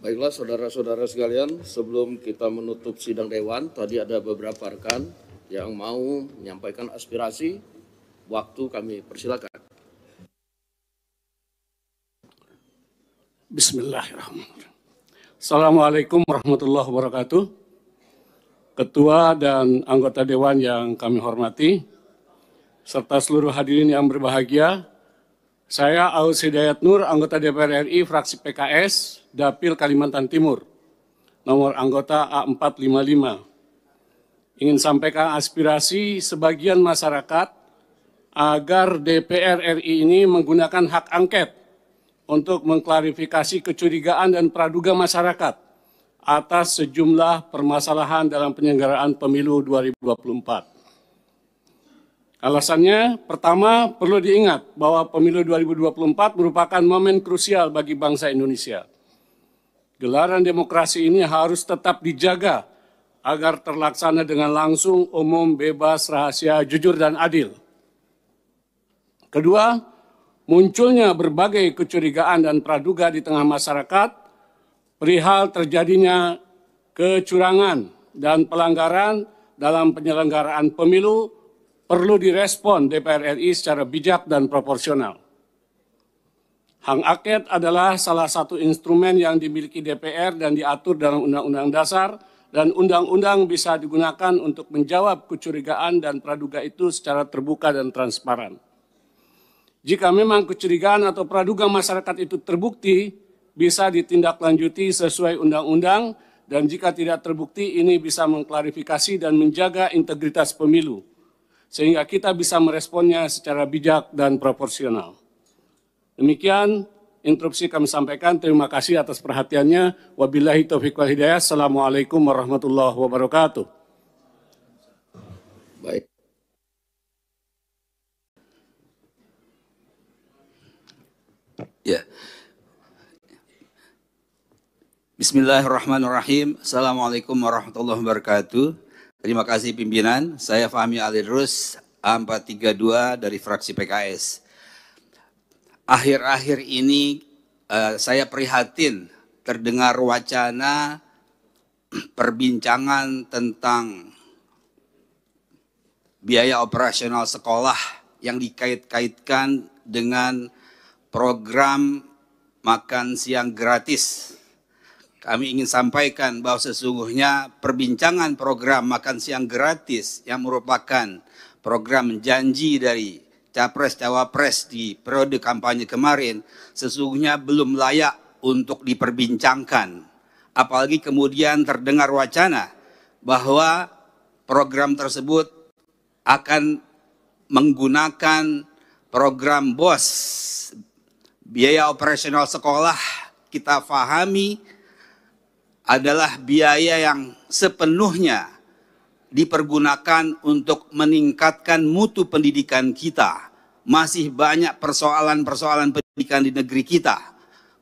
Baiklah saudara-saudara sekalian, sebelum kita menutup sidang dewan, tadi ada beberapa rekan yang mau menyampaikan aspirasi. Waktu kami persilakan. Bismillahirrahmanirrahim. Assalamualaikum warahmatullahi wabarakatuh. Ketua dan anggota dewan yang kami hormati, serta seluruh hadirin yang berbahagia, saya Aus Hidayat Nur, anggota DPR RI, fraksi PKS, Dapil Kalimantan Timur, nomor anggota A455. Ingin sampaikan aspirasi sebagian masyarakat agar DPR RI ini menggunakan hak angket untuk mengklarifikasi kecurigaan dan praduga masyarakat atas sejumlah permasalahan dalam penyelenggaraan pemilu 2024. Alasannya, pertama, perlu diingat bahwa pemilu 2024 merupakan momen krusial bagi bangsa Indonesia. Gelaran demokrasi ini harus tetap dijaga agar terlaksana dengan langsung, umum, bebas, rahasia, jujur, dan adil. Kedua, munculnya berbagai kecurigaan dan praduga di tengah masyarakat perihal terjadinya kecurangan dan pelanggaran dalam penyelenggaraan pemilu perlu direspon DPR RI secara bijak dan proporsional. Hak angket adalah salah satu instrumen yang dimiliki DPR dan diatur dalam Undang-Undang Dasar, dan undang-undang bisa digunakan untuk menjawab kecurigaan dan praduga itu secara terbuka dan transparan. Jika memang kecurigaan atau praduga masyarakat itu terbukti, bisa ditindaklanjuti sesuai undang-undang, dan jika tidak terbukti, ini bisa mengklarifikasi dan menjaga integritas pemilu, sehingga kita bisa meresponnya secara bijak dan proporsional. Demikian interupsi kami sampaikan. Terima kasih atas perhatiannya. Wabillahi taufiq wal hidayah. Assalamualaikum warahmatullahi wabarakatuh. Baik. Ya. Bismillahirrahmanirrahim. Assalamualaikum warahmatullahi wabarakatuh. Terima kasih pimpinan. Saya Fahmi Alidrus, A432 dari fraksi PKS. Akhir-akhir ini saya prihatin terdengar wacana perbincangan tentang biaya operasional sekolah yang dikait-kaitkan dengan program makan siang gratis. Kami ingin sampaikan bahwa sesungguhnya perbincangan program makan siang gratis yang merupakan program janji dari Capres-Cawapres di periode kampanye kemarin sesungguhnya belum layak untuk diperbincangkan. Apalagi kemudian terdengar wacana bahwa program tersebut akan menggunakan program BOS. Biaya operasional sekolah kita pahami adalah biaya yang sepenuhnya dipergunakan untuk meningkatkan mutu pendidikan kita. Masih banyak persoalan-persoalan pendidikan di negeri kita.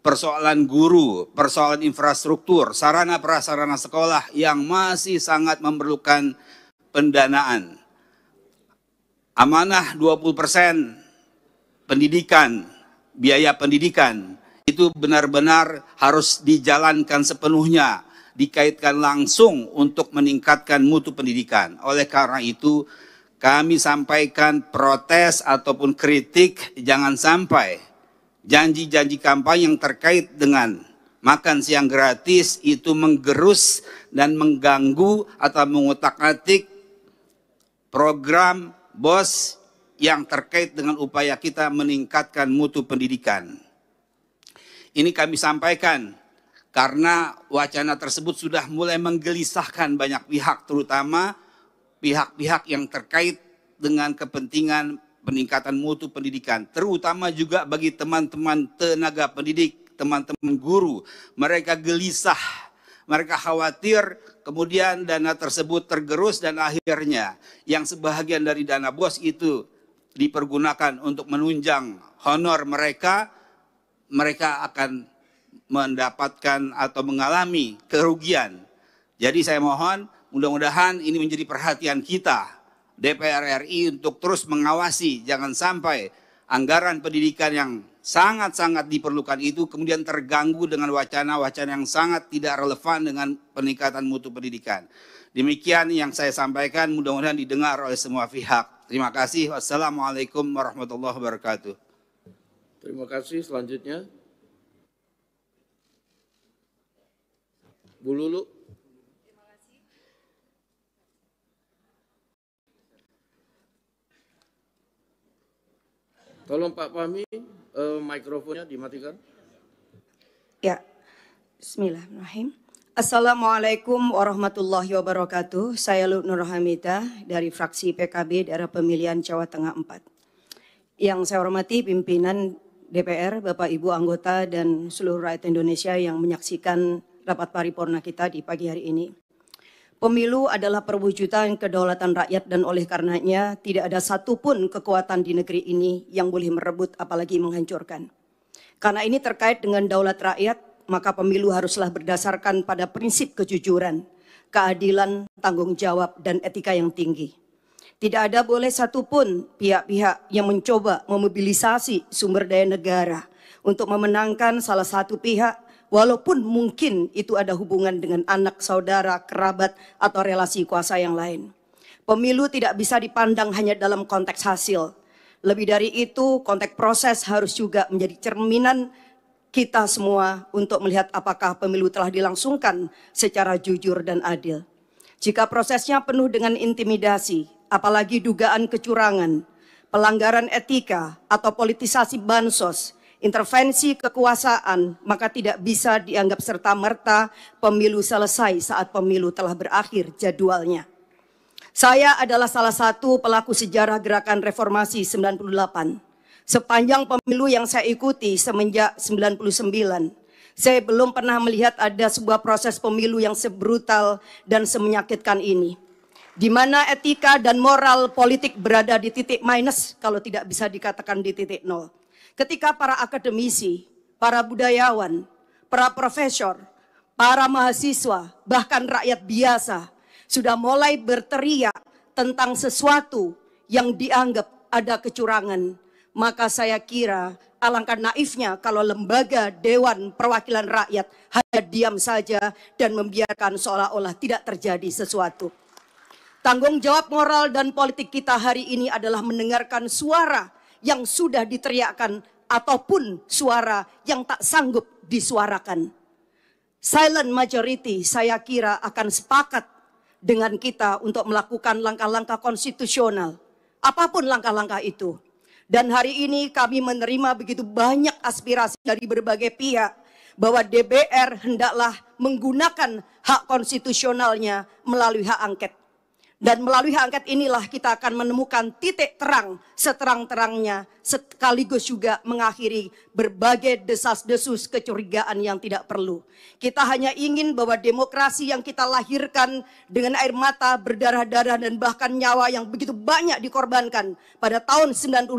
Persoalan guru, persoalan infrastruktur, sarana prasarana sekolah yang masih sangat memerlukan pendanaan. Amanah 20% pendidikan, biaya pendidikan, itu benar-benar harus dijalankan sepenuhnya, dikaitkan langsung untuk meningkatkan mutu pendidikan. Oleh karena itu, kami sampaikan protes ataupun kritik, jangan sampai janji-janji kampanye yang terkait dengan makan siang gratis itu menggerus dan mengganggu atau mengutak-atik program BOS yang terkait dengan upaya kita meningkatkan mutu pendidikan. Ini kami sampaikan karena wacana tersebut sudah mulai menggelisahkan banyak pihak, terutama pihak-pihak yang terkait dengan kepentingan peningkatan mutu pendidikan, terutama juga bagi teman-teman tenaga pendidik, teman-teman guru. Mereka gelisah, mereka khawatir kemudian dana tersebut tergerus dan akhirnya yang sebahagian dari dana BOS itu dipergunakan untuk menunjang honor mereka, mereka akan mendapatkan atau mengalami kerugian. Jadi saya mohon mudah-mudahan ini menjadi perhatian kita DPR RI untuk terus mengawasi jangan sampai anggaran pendidikan yang sangat-sangat diperlukan itu kemudian terganggu dengan wacana-wacana yang sangat tidak relevan dengan peningkatan mutu pendidikan. Demikian yang saya sampaikan, mudah-mudahan didengar oleh semua pihak. Terima kasih. Wassalamualaikum warahmatullahi wabarakatuh. Terima kasih. Selanjutnya, Bu Lulu. Tolong Pak Fahmi, mikrofonnya dimatikan. Ya, bismillahirrahmanirrahim. Assalamualaikum warahmatullahi wabarakatuh. Saya Lut Nur Hamidah dari fraksi PKB daerah pemilihan Jawa Tengah 4. Yang saya hormati pimpinan DPR, Bapak Ibu anggota dan seluruh rakyat Indonesia yang menyaksikan rapat paripurna kita di pagi hari ini. Pemilu adalah perwujudan kedaulatan rakyat dan oleh karenanya tidak ada satupun kekuatan di negeri ini yang boleh merebut apalagi menghancurkan. Karena ini terkait dengan daulat rakyat, maka pemilu haruslah berdasarkan pada prinsip kejujuran, keadilan, tanggung jawab, dan etika yang tinggi. Tidak ada boleh satupun pihak-pihak yang mencoba memobilisasi sumber daya negara untuk memenangkan salah satu pihak, walaupun mungkin itu ada hubungan dengan anak, saudara, kerabat, atau relasi kuasa yang lain. Pemilu tidak bisa dipandang hanya dalam konteks hasil. Lebih dari itu, konteks proses harus juga menjadi cerminan kita semua untuk melihat apakah pemilu telah dilangsungkan secara jujur dan adil. Jika prosesnya penuh dengan intimidasi, apalagi dugaan kecurangan, pelanggaran etika, atau politisasi bansos, intervensi kekuasaan, maka tidak bisa dianggap serta-merta pemilu selesai saat pemilu telah berakhir jadwalnya. Saya adalah salah satu pelaku sejarah gerakan reformasi 98. Sepanjang pemilu yang saya ikuti semenjak 99, saya belum pernah melihat ada sebuah proses pemilu yang sebrutal dan semenyakitkan ini. Di mana etika dan moral politik berada di titik minus, kalau tidak bisa dikatakan di titik nol. Ketika para akademisi, para budayawan, para profesor, para mahasiswa, bahkan rakyat biasa sudah mulai berteriak tentang sesuatu yang dianggap ada kecurangan, maka saya kira alangkah naifnya kalau lembaga Dewan Perwakilan Rakyat hanya diam saja dan membiarkan seolah-olah tidak terjadi sesuatu. Tanggung jawab moral dan politik kita hari ini adalah mendengarkan suara yang sudah diteriakkan ataupun suara yang tak sanggup disuarakan. Silent majority saya kira akan sepakat dengan kita untuk melakukan langkah-langkah konstitusional. Apapun langkah-langkah itu. Dan hari ini kami menerima begitu banyak aspirasi dari berbagai pihak bahwa DPR hendaklah menggunakan hak konstitusionalnya melalui hak angket. Dan melalui hak angket inilah kita akan menemukan titik terang seterang-terangnya sekaligus juga mengakhiri berbagai desas-desus kecurigaan yang tidak perlu. Kita hanya ingin bahwa demokrasi yang kita lahirkan dengan air mata, berdarah-darah dan bahkan nyawa yang begitu banyak dikorbankan pada tahun 98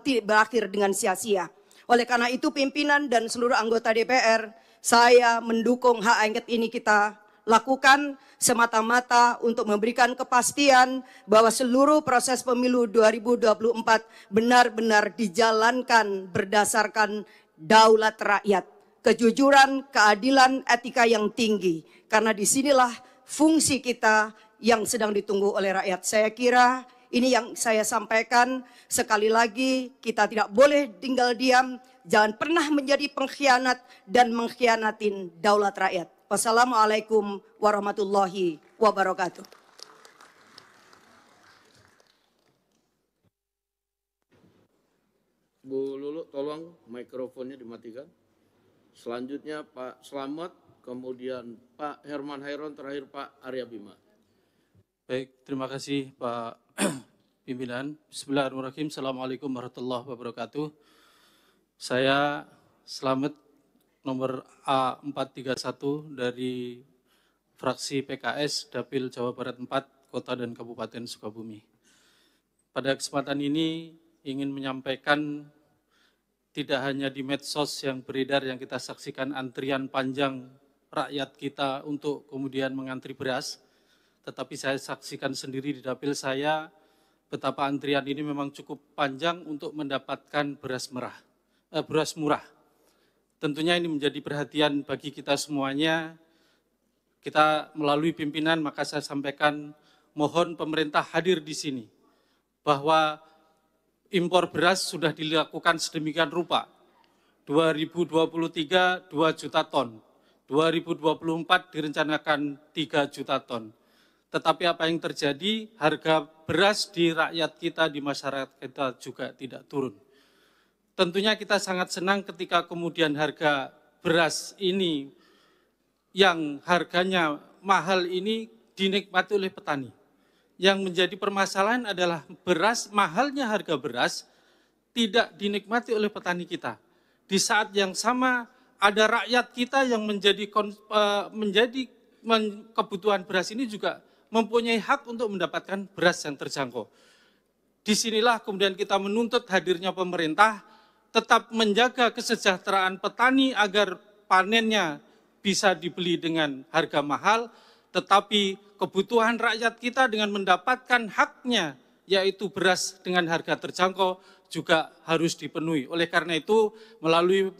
tidak berakhir dengan sia-sia. Oleh karena itu pimpinan dan seluruh anggota DPR, saya mendukung hak angket ini kita lakukan semata-mata untuk memberikan kepastian bahwa seluruh proses pemilu 2024 benar-benar dijalankan berdasarkan daulat rakyat, kejujuran, keadilan, etika yang tinggi. Karena disinilah fungsi kita yang sedang ditunggu oleh rakyat. Saya kira ini yang saya sampaikan. Sekali lagi kita tidak boleh tinggal diam, jangan pernah menjadi pengkhianat dan mengkhianatin daulat rakyat. Wassalamualaikum warahmatullahi wabarakatuh. Bu Lulu, tolong mikrofonnya dimatikan. Selanjutnya Pak Slamet, kemudian Pak Herman Hairon, terakhir Pak Arya Bima. Baik, terima kasih Pak Pimpinan. Bismillahirrahmanirrahim. Assalamualaikum warahmatullahi wabarakatuh. Saya Slamet, nomor A431 dari fraksi PKS Dapil Jawa Barat 4, Kota dan Kabupaten Sukabumi. Pada kesempatan ini ingin menyampaikan tidak hanya di medsos yang beredar yang kita saksikan antrian panjang rakyat kita untuk kemudian mengantri beras, tetapi saya saksikan sendiri di dapil saya betapa antrian ini memang cukup panjang untuk mendapatkan beras merah. beras murah. Tentunya ini menjadi perhatian bagi kita semuanya. Kita melalui pimpinan, maka saya sampaikan mohon pemerintah hadir di sini. Bahwa impor beras sudah dilakukan sedemikian rupa. 2023 2 juta ton, 2024 direncanakan 3 juta ton. Tetapi apa yang terjadi, harga beras di rakyat kita, di masyarakat kita juga tidak turun. Tentunya kita sangat senang ketika kemudian harga beras ini yang harganya mahal ini dinikmati oleh petani. Yang menjadi permasalahan adalah mahalnya harga beras tidak dinikmati oleh petani kita. Di saat yang sama ada rakyat kita yang menjadi kebutuhan beras ini juga mempunyai hak untuk mendapatkan beras yang terjangkau. Disinilah kemudian kita menuntut hadirnya pemerintah tetap menjaga kesejahteraan petani agar panennya bisa dibeli dengan harga mahal, tetapi kebutuhan rakyat kita dengan mendapatkan haknya, yaitu beras dengan harga terjangkau, juga harus dipenuhi. Oleh karena itu, melalui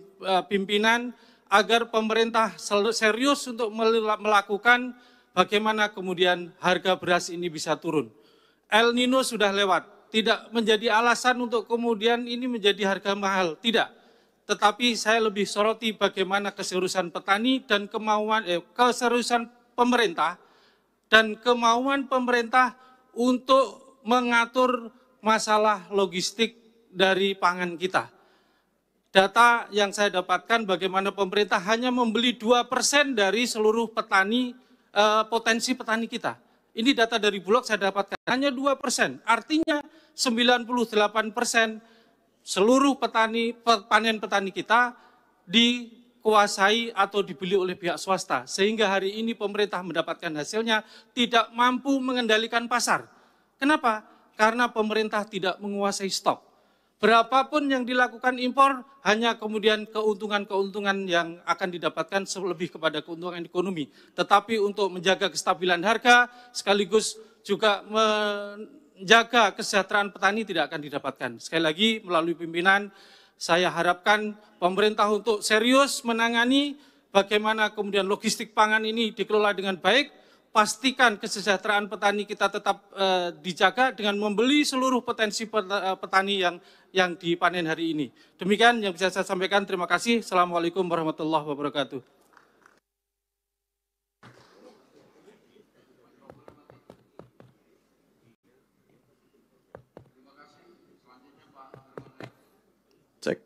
pimpinan, agar pemerintah serius untuk melakukan bagaimana kemudian harga beras ini bisa turun. El Nino sudah lewat. Tidak menjadi alasan untuk kemudian ini menjadi harga mahal, tidak. Tetapi saya lebih soroti bagaimana keseriusan petani dan keseriusan pemerintah dan kemauan pemerintah untuk mengatur masalah logistik dari pangan kita. Data yang saya dapatkan bagaimana pemerintah hanya membeli 2% dari seluruh petani, potensi petani kita. Ini data dari Bulog saya dapatkan, hanya 2%. Artinya 98% seluruh panen petani kita dikuasai atau dibeli oleh pihak swasta. Sehingga hari ini pemerintah mendapatkan hasilnya tidak mampu mengendalikan pasar. Kenapa? Karena pemerintah tidak menguasai stok. Berapapun yang dilakukan impor, hanya kemudian keuntungan-keuntungan yang akan didapatkan lebih kepada keuntungan ekonomi. Tetapi untuk menjaga kestabilan harga, sekaligus juga menjaga kesejahteraan petani tidak akan didapatkan. Sekali lagi, melalui pimpinan, saya harapkan pemerintah untuk serius menangani bagaimana kemudian logistik pangan ini dikelola dengan baik, pastikan kesejahteraan petani kita tetap dijaga dengan membeli seluruh potensi petani yang dipanen hari ini. Demikian yang bisa saya sampaikan. Terima kasih. Assalamualaikum warahmatullahi wabarakatuh. Cek.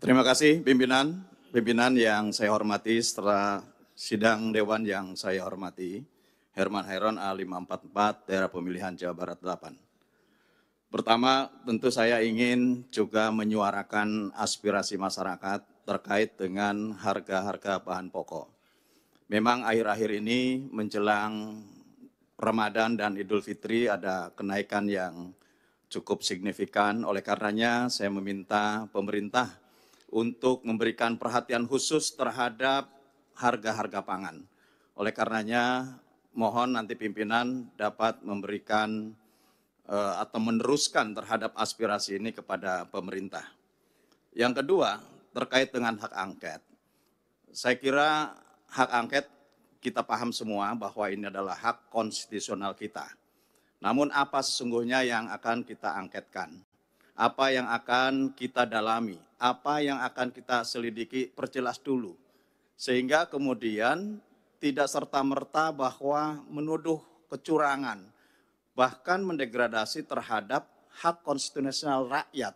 Terima kasih pimpinan yang saya hormati setelah sidang dewan yang saya hormati, Herman Hairon A544 daerah pemilihan Jawa Barat 8. Pertama, tentu saya ingin juga menyuarakan aspirasi masyarakat terkait dengan harga-harga bahan pokok. Memang akhir-akhir ini menjelang Ramadan dan Idul Fitri ada kenaikan yang cukup signifikan. Oleh karenanya saya meminta pemerintah untuk memberikan perhatian khusus terhadap harga-harga pangan. Oleh karenanya mohon nanti pimpinan dapat memberikan atau meneruskan terhadap aspirasi ini kepada pemerintah. Yang kedua, terkait dengan hak angket. Saya kira hak angket kita paham semua bahwa ini adalah hak konstitusional kita. Namun apa sesungguhnya yang akan kita angketkan? Apa yang akan kita dalami? Apa yang akan kita selidiki? Perjelas dulu. Sehingga kemudian tidak serta-merta bahwa menuduh kecurangan, bahkan mendegradasi terhadap hak konstitusional rakyat,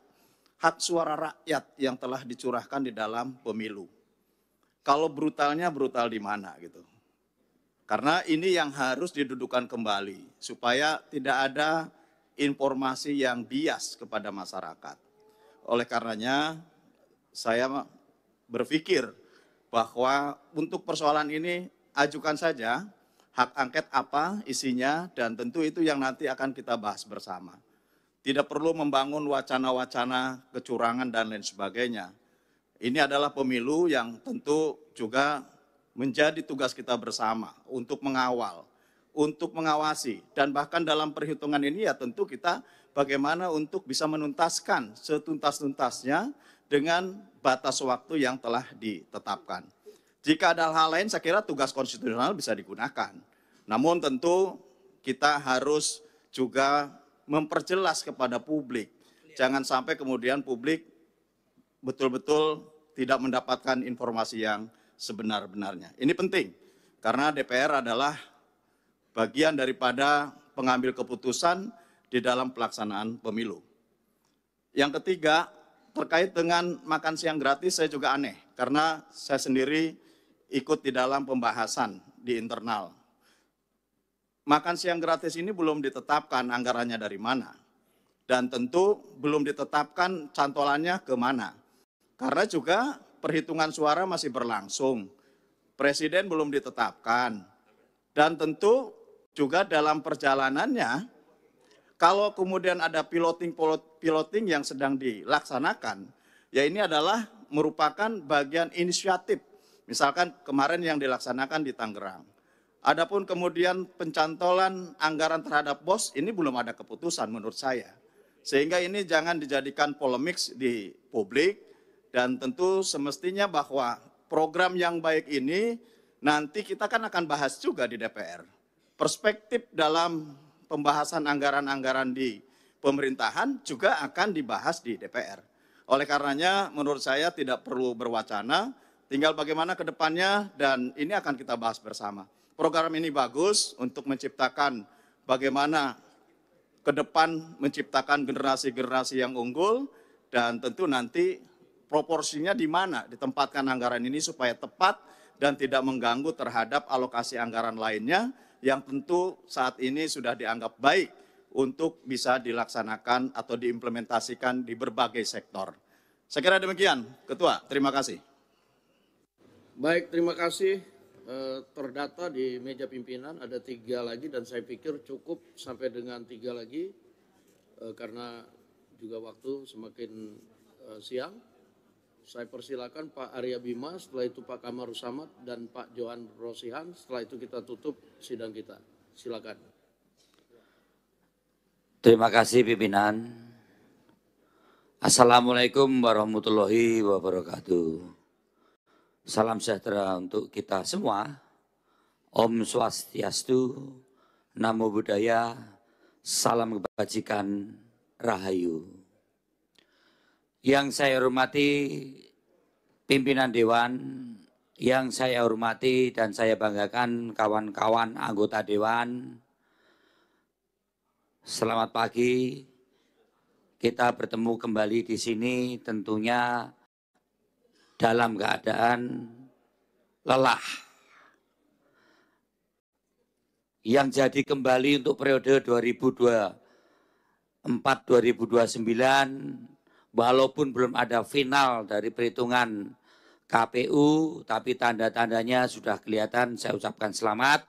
hak suara rakyat yang telah dicurahkan di dalam pemilu. Kalau brutalnya brutal di mana gitu. Karena ini yang harus didudukan kembali, supaya tidak ada informasi yang bias kepada masyarakat. Oleh karenanya, saya berpikir bahwa untuk persoalan ini ajukan saja hak angket apa isinya, dan tentu itu yang nanti akan kita bahas bersama. Tidak perlu membangun wacana-wacana kecurangan dan lain sebagainya. Ini adalah pemilu yang tentu juga menjadi tugas kita bersama untuk mengawal, untuk mengawasi, dan bahkan dalam perhitungan ini ya tentu kita bagaimana untuk bisa menuntaskan setuntas-tuntasnya dengan batas waktu yang telah ditetapkan. Jika ada hal lain, saya kira tugas konstitusional bisa digunakan. Namun tentu kita harus juga memperjelas kepada publik. Jangan sampai kemudian publik betul-betul tidak mendapatkan informasi yang sebenar-benarnya. Ini penting, karena DPR adalah bagian daripada pengambil keputusan di dalam pelaksanaan pemilu. Yang ketiga, terkait dengan makan siang gratis, saya juga aneh, karena saya sendiri ikut di dalam pembahasan di internal. Makan siang gratis ini belum ditetapkan anggarannya dari mana. Dan tentu belum ditetapkan cantolannya ke mana. Karena juga perhitungan suara masih berlangsung. Presiden belum ditetapkan. Dan tentu juga dalam perjalanannya, kalau kemudian ada piloting yang sedang dilaksanakan, ya ini adalah merupakan bagian inisiatif. Misalkan kemarin yang dilaksanakan di Tangerang. Adapun kemudian pencantolan anggaran terhadap BOS, ini belum ada keputusan menurut saya. Sehingga ini jangan dijadikan polemik di publik, dan tentu semestinya bahwa program yang baik ini nanti kita kan akan bahas juga di DPR. Perspektif dalam pembahasan anggaran-anggaran di pemerintahan juga akan dibahas di DPR. Oleh karenanya menurut saya tidak perlu berwacana, tinggal bagaimana ke depannya, dan ini akan kita bahas bersama. Program ini bagus untuk menciptakan bagaimana ke depan menciptakan generasi-generasi yang unggul, dan tentu nanti proporsinya di mana ditempatkan anggaran ini supaya tepat dan tidak mengganggu terhadap alokasi anggaran lainnya yang tentu saat ini sudah dianggap baik untuk bisa dilaksanakan atau diimplementasikan di berbagai sektor. Saya kira demikian, Ketua. Terima kasih. Baik, terima kasih. Terdata di meja pimpinan ada 3 lagi dan saya pikir cukup sampai dengan 3 lagi karena juga waktu semakin siang. Saya persilakan Pak Arya Bima, setelah itu Pak Kamarus Samad dan Pak Johan Rosihan. Setelah itu kita tutup sidang kita. Silakan. Terima kasih pimpinan. Assalamualaikum warahmatullahi wabarakatuh. Salam sejahtera untuk kita semua. Om Swastiastu, Namo Buddhaya, salam kebajikan, Rahayu. Yang saya hormati pimpinan Dewan, yang saya hormati dan saya banggakan kawan-kawan anggota Dewan. Selamat pagi. Kita bertemu kembali di sini tentunya dalam keadaan lelah. Yang jadi kembali untuk periode 2024-2029, walaupun belum ada final dari perhitungan KPU, tapi tanda-tandanya sudah kelihatan, saya ucapkan selamat.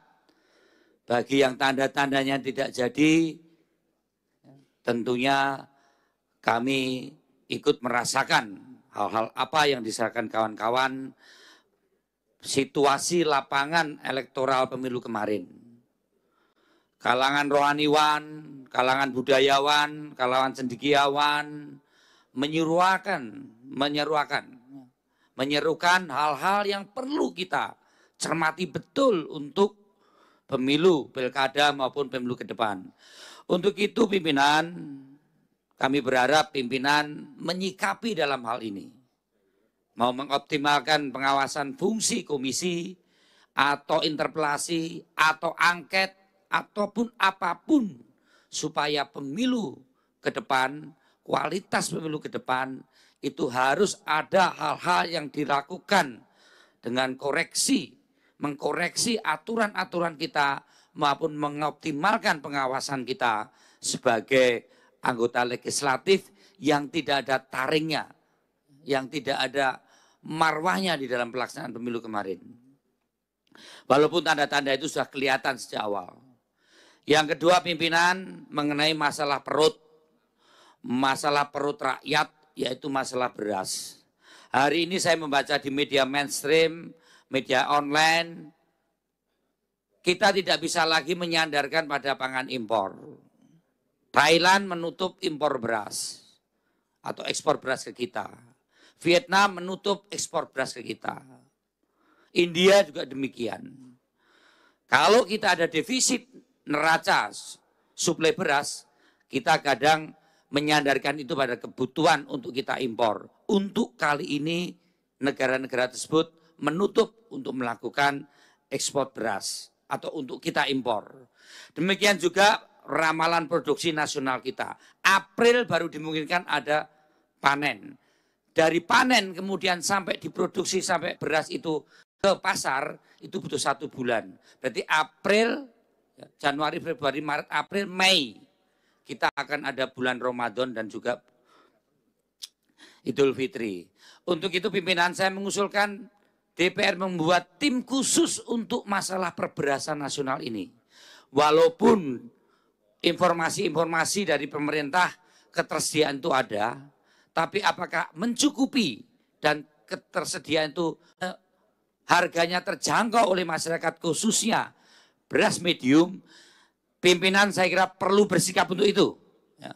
Bagi yang tanda-tandanya tidak jadi, tentunya kami ikut merasakan hal-hal apa yang diserahkan kawan-kawan situasi lapangan elektoral pemilu kemarin. Kalangan rohaniwan, kalangan budayawan, kalangan cendekiawan menyerukan hal-hal yang perlu kita cermati betul untuk pemilu, pilkada maupun pemilu ke depan. Untuk itu pimpinan, kami berharap pimpinan menyikapi dalam hal ini. Mau mengoptimalkan pengawasan fungsi komisi, atau interpelasi, atau angket, ataupun apapun. Supaya pemilu ke depan, kualitas pemilu ke depan, itu harus ada hal-hal yang dilakukan dengan koreksi, mengkoreksi aturan-aturan kita, maupun mengoptimalkan pengawasan kita sebagai anggota legislatif yang tidak ada taringnya, yang tidak ada marwahnya di dalam pelaksanaan pemilu kemarin. Walaupun tanda-tanda itu sudah kelihatan sejak awal. Yang kedua pimpinan mengenai masalah perut rakyat, yaitu masalah beras. Hari ini saya membaca di media mainstream, media online, kita tidak bisa lagi menyandarkan pada pangan impor. Thailand menutup impor beras atau ekspor beras ke kita. Vietnam menutup ekspor beras ke kita. India juga demikian. Kalau kita ada defisit neraca suplai beras, kita kadang menyandarkan itu pada kebutuhan untuk kita impor. Untuk kali ini negara-negara tersebut menutup untuk melakukan ekspor beras atau untuk kita impor. Demikian juga ramalan produksi nasional kita. April baru dimungkinkan ada panen. Dari panen kemudian sampai diproduksi sampai beras itu ke pasar itu butuh 1 bulan. Berarti April, Januari, Februari, Maret, April, Mei kita akan ada bulan Ramadan dan juga Idul Fitri. Untuk itu pimpinan saya mengusulkan DPR membuat tim khusus untuk masalah perberasan nasional ini. Walaupun informasi-informasi dari pemerintah ketersediaan itu ada, tapi apakah mencukupi dan ketersediaan itu harganya terjangkau oleh masyarakat khususnya beras medium, pimpinan saya kira perlu bersikap untuk itu. Ya.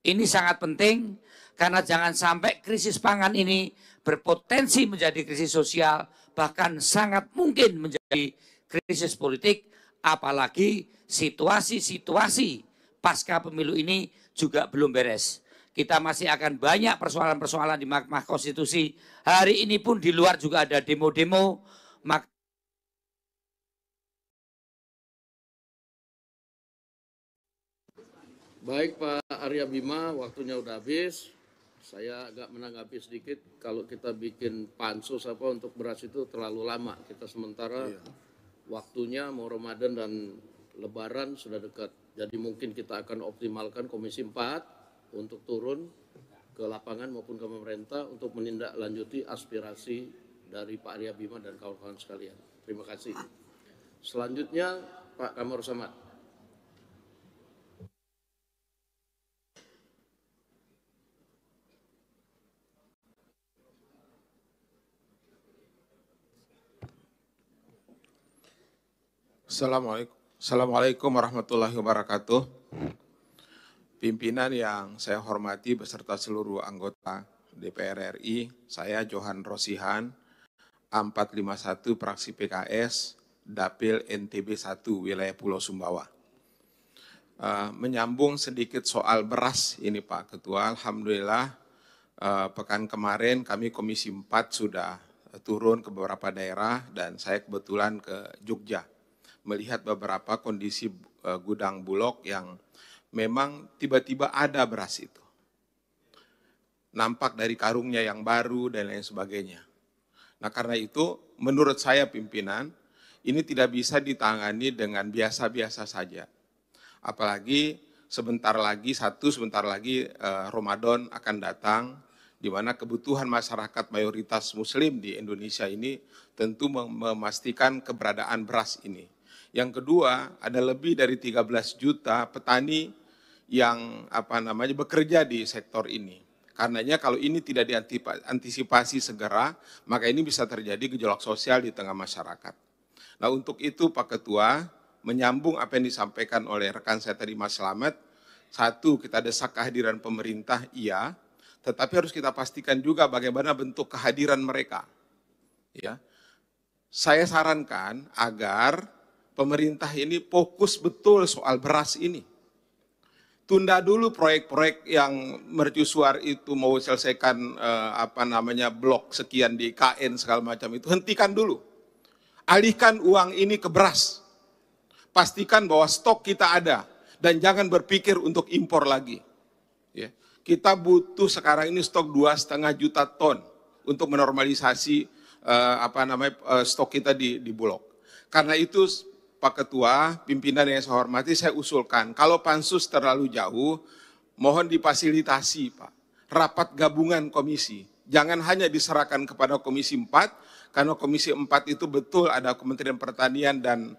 Ini sangat penting karena jangan sampai krisis pangan ini berpotensi menjadi krisis sosial, bahkan sangat mungkin menjadi krisis politik, apalagi situasi-situasi pasca pemilu ini juga belum beres. Kita masih akan banyak persoalan-persoalan di Mahkamah Konstitusi. Hari ini pun di luar juga ada demo-demo. Baik Pak Arya Bima, waktunya udah habis. Saya agak menanggapi sedikit, kalau kita bikin pansus apa untuk beras itu terlalu lama. Kita sementara waktunya mau Ramadan dan Lebaran sudah dekat. Jadi mungkin kita akan optimalkan Komisi 4 untuk turun ke lapangan maupun ke pemerintah untuk menindaklanjuti aspirasi dari Pak Arya Bima dan kawan-kawan sekalian. Terima kasih. Selanjutnya Pak Kamarus Samad. Assalamualaikum warahmatullahi wabarakatuh. Pimpinan yang saya hormati beserta seluruh anggota DPR RI, saya Johan Rosihan, A451 fraksi PKS, Dapil NTB 1 wilayah Pulau Sumbawa. Menyambung sedikit soal beras ini Pak Ketua, Alhamdulillah pekan kemarin kami Komisi 4 sudah turun ke beberapa daerah dan saya kebetulan ke Jogja. Melihat beberapa kondisi gudang Bulog yang memang tiba-tiba ada beras itu. Nampak dari karungnya yang baru dan lain sebagainya. Nah karena itu menurut saya pimpinan, ini tidak bisa ditangani dengan biasa-biasa saja. Apalagi sebentar lagi Ramadan akan datang, di mana kebutuhan masyarakat mayoritas muslim di Indonesia ini tentu memastikan keberadaan beras ini. Yang kedua, ada lebih dari 13 juta petani yang bekerja di sektor ini. Karenanya kalau ini tidak diantisipasi segera, maka ini bisa terjadi gejolak sosial di tengah masyarakat. Nah untuk itu Pak Ketua, menyambung apa yang disampaikan oleh rekan saya tadi Mas Slamet, satu, kita desak kehadiran pemerintah, iya, tetapi harus kita pastikan juga bagaimana bentuk kehadiran mereka. Ya, saya sarankan agar pemerintah ini fokus betul soal beras ini. Tunda dulu proyek-proyek yang mercusuar itu mau selesaikan blok sekian di KN segala macam itu, hentikan dulu. Alihkan uang ini ke beras. Pastikan bahwa stok kita ada dan jangan berpikir untuk impor lagi. Ya. Kita butuh sekarang ini stok 2,5 juta ton untuk menormalisasi stok kita di Bulog. Karena itu Pak Ketua, pimpinan yang saya hormati, saya usulkan, kalau pansus terlalu jauh, mohon difasilitasi Pak, rapat gabungan komisi. Jangan hanya diserahkan kepada Komisi 4, karena Komisi 4 itu betul ada Kementerian Pertanian dan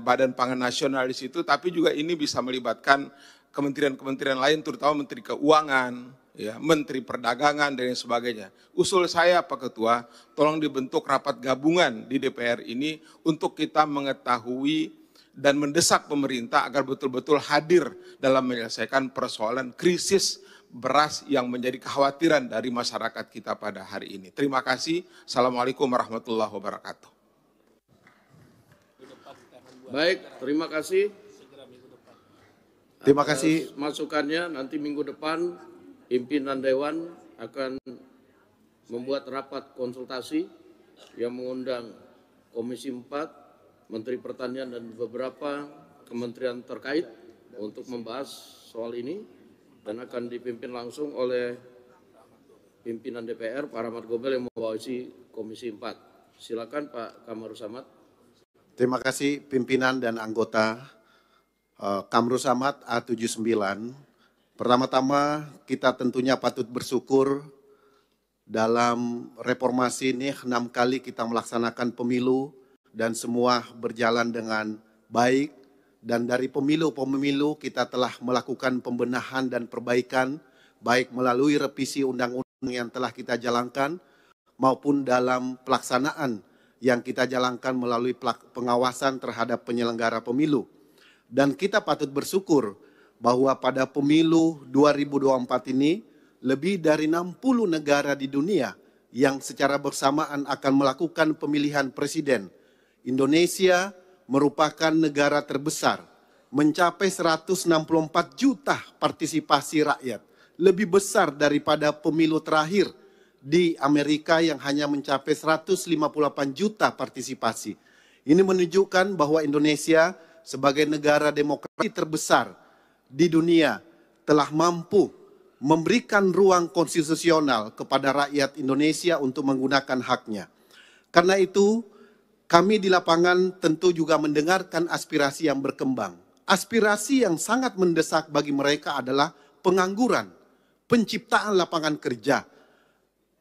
Badan Pangan Nasional di situ, tapi juga ini bisa melibatkan kementerian-kementerian lain, terutama Menteri Keuangan, ya, Menteri Perdagangan, dan lain sebagainya. Usul saya Pak Ketua, tolong dibentuk rapat gabungan di DPR ini untuk kita mengetahui dan mendesak pemerintah agar betul-betul hadir dalam menyelesaikan persoalan krisis beras yang menjadi kekhawatiran dari masyarakat kita pada hari ini. Terima kasih. Assalamualaikum warahmatullahi wabarakatuh. Baik, terima kasih. Terima kasih. Masukannya nanti minggu depan pimpinan Dewan akan membuat rapat konsultasi yang mengundang Komisi 4, Menteri Pertanian dan beberapa kementerian terkait untuk membahas soal ini dan akan dipimpin langsung oleh pimpinan DPR Pak Rahmat Gobel yang mewakili Komisi 4. Silakan Pak Kamru Samad. Terima kasih pimpinan dan anggota Kamru Samad A79. Pertama-tama kita tentunya patut bersyukur dalam reformasi ini 6 kali kita melaksanakan pemilu dan semua berjalan dengan baik. Dan dari pemilu-pemilu kita telah melakukan pembenahan dan perbaikan baik melalui revisi undang-undang yang telah kita jalankan maupun dalam pelaksanaan yang kita jalankan melalui pengawasan terhadap penyelenggara pemilu. Dan kita patut bersyukur bahwa pada pemilu 2024 ini lebih dari 60 negara di dunia yang secara bersamaan akan melakukan pemilihan presiden. Indonesia merupakan negara terbesar, mencapai 164 juta partisipasi rakyat. Lebih besar daripada pemilu terakhir di Amerika yang hanya mencapai 158 juta partisipasi. Ini menunjukkan bahwa Indonesia sebagai negara demokrasi terbesar di dunia telah mampu memberikan ruang konstitusional kepada rakyat Indonesia untuk menggunakan haknya. Karena itu, kami di lapangan tentu juga mendengarkan aspirasi yang berkembang. Aspirasi yang sangat mendesak bagi mereka adalah pengangguran, penciptaan lapangan kerja,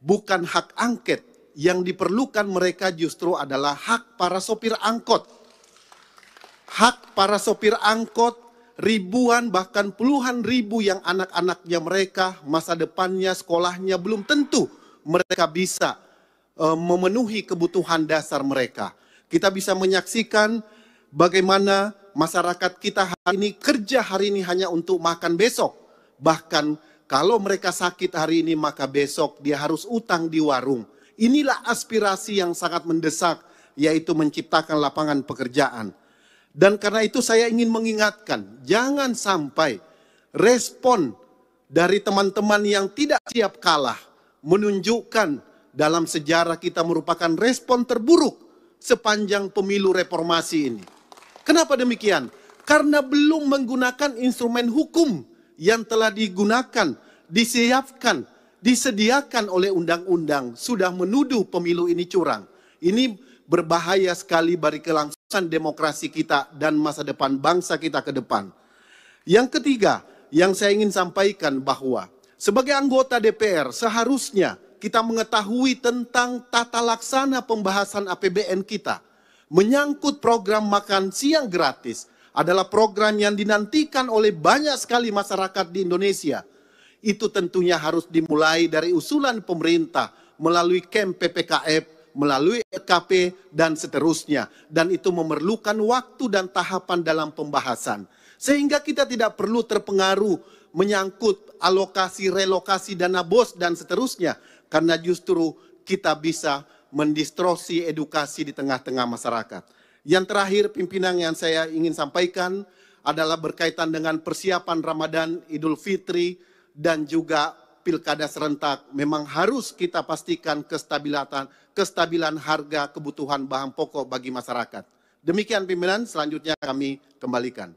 bukan hak angket. Yang diperlukan mereka justru adalah hak para sopir angkot. Hak para sopir angkot, ribuan bahkan puluhan ribu yang anak-anaknya mereka, masa depannya, sekolahnya belum tentu mereka bisa memenuhi kebutuhan dasar mereka. Kita bisa menyaksikan bagaimana masyarakat kita hari ini kerja hari ini hanya untuk makan besok. Bahkan kalau mereka sakit hari ini maka besok dia harus utang di warung. Inilah aspirasi yang sangat mendesak, yaitu menciptakan lapangan pekerjaan. Dan karena itu saya ingin mengingatkan, jangan sampai respon dari teman-teman yang tidak siap kalah menunjukkan dalam sejarah kita merupakan respon terburuk sepanjang pemilu reformasi ini. Kenapa demikian? Karena belum menggunakan instrumen hukum yang telah digunakan, disiapkan, disediakan oleh undang-undang, sudah menuduh pemilu ini curang. Ini berbahaya sekali bagi kelangsungan demokrasi kita dan masa depan bangsa kita ke depan. Yang ketiga, yang saya ingin sampaikan bahwa sebagai anggota DPR seharusnya kita mengetahui tentang tata laksana pembahasan APBN kita. Menyangkut program makan siang gratis adalah program yang dinantikan oleh banyak sekali masyarakat di Indonesia. Itu tentunya harus dimulai dari usulan pemerintah melalui KEM PPKF, melalui RKP, dan seterusnya. Dan itu memerlukan waktu dan tahapan dalam pembahasan. Sehingga kita tidak perlu terpengaruh menyangkut alokasi, relokasi, dana BOS, dan seterusnya. Karena justru kita bisa mendistorsi edukasi di tengah-tengah masyarakat. Yang terakhir, pimpinan yang saya ingin sampaikan adalah berkaitan dengan persiapan Ramadan, Idul Fitri, dan juga pilkada serentak. Memang harus kita pastikan kestabilan harga kebutuhan bahan pokok bagi masyarakat. Demikian pimpinan, selanjutnya kami kembalikan.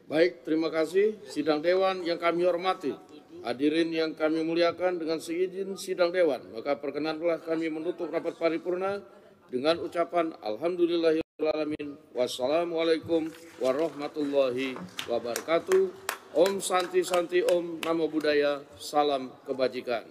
Baik, terima kasih. Sidang Dewan yang kami hormati, hadirin yang kami muliakan, dengan seizin sidang Dewan, maka perkenanlah kami menutup rapat paripurna dengan ucapan Alhamdulillahirrahmanirrahim. Wassalamualaikum warahmatullahi wabarakatuh. Om Santi Santi Om, Namo Buddhaya, salam kebajikan.